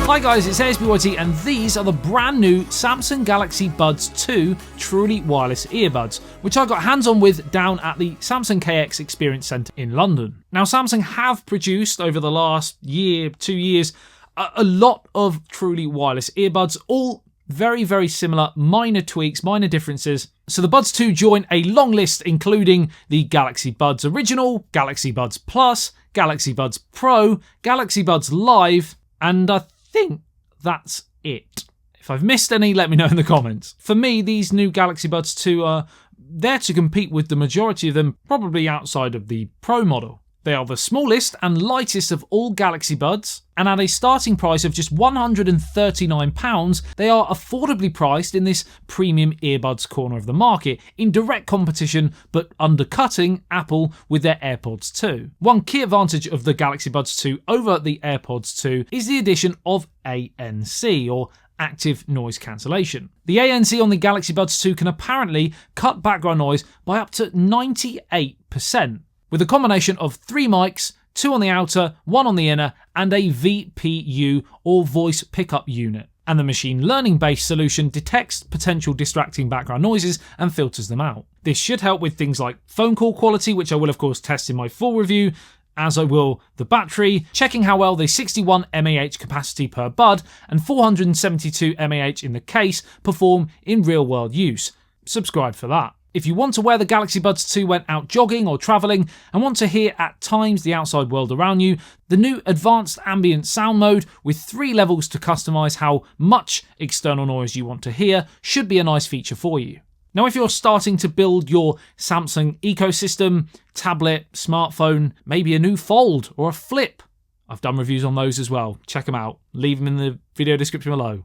Hi guys, it's ASBYT and these are the brand new Samsung Galaxy Buds 2 truly wireless earbuds, which I got hands on with down at the Samsung KX Experience Centre in London. Now Samsung have produced over the last year, 2 years, a lot of truly wireless earbuds, all very, very similar, minor tweaks, minor differences. So the Buds 2 join a long list including the Galaxy Buds Original, Galaxy Buds Plus, Galaxy Buds Pro, Galaxy Buds Live, and I think that's it. If I've missed any, let me know in the comments. For me, these new Galaxy Buds 2 are there to compete with the majority of them, probably outside of the Pro model. They are the smallest and lightest of all Galaxy Buds, and at a starting price of just £139, they are affordably priced in this premium earbuds corner of the market, in direct competition but undercutting Apple with their AirPods 2. One key advantage of the Galaxy Buds 2 over the AirPods 2 is the addition of ANC, or active noise cancellation. The ANC on the Galaxy Buds 2 can apparently cut background noise by up to 98%. With a combination of 3 mics, 2 on the outer, 1 on the inner, and a VPU or voice pickup unit. And the machine learning based solution detects potential distracting background noises and filters them out. This should help with things like phone call quality, which I will of course test in my full review, as I will the battery, checking how well the 61 mAh capacity per bud and 472 mAh in the case perform in real world use. Subscribe for that. If you want to wear the Galaxy Buds 2 when out jogging or travelling and want to hear at times the outside world around you, the new advanced ambient sound mode with 3 levels to customise how much external noise you want to hear should be a nice feature for you. Now if you're starting to build your Samsung ecosystem, tablet, smartphone, maybe a new Fold or a Flip, I've done reviews on those as well, check them out, leave them in the video description below.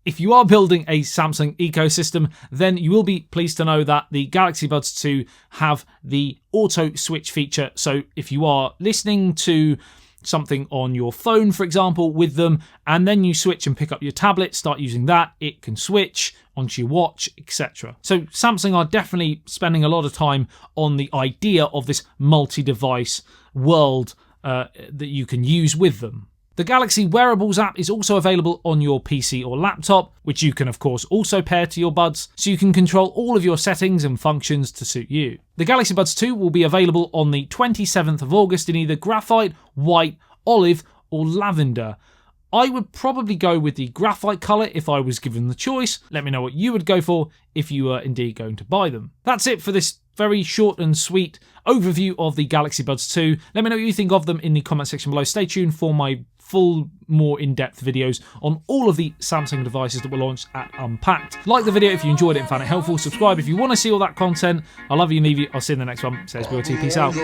If you are building a Samsung ecosystem, then you will be pleased to know that the Galaxy Buds 2 have the auto switch feature. So if you are listening to something on your phone, for example, with them, and then you switch and pick up your tablet, start using that, it can switch onto your watch, etc. So Samsung are definitely spending a lot of time on the idea of this multi-device world that you can use with them. The Galaxy Wearables app is also available on your PC or laptop, which you can of course also pair to your buds, so you can control all of your settings and functions to suit you. The Galaxy Buds 2 will be available on the 27th of August in either graphite, white, olive or lavender. I would probably go with the graphite colour if I was given the choice. Let me know what you would go for if you were indeed going to buy them. That's it for this very short and sweet overview of the Galaxy Buds 2. Let me know what you think of them in the comment section below. Stay tuned for my full, more in-depth videos on all of the Samsung devices that were launched at Unpacked. Like the video if you enjoyed it and found it helpful. Subscribe if you want to see all that content. I love you and leave you. I'll see you in the next one. Says BLT. Peace out.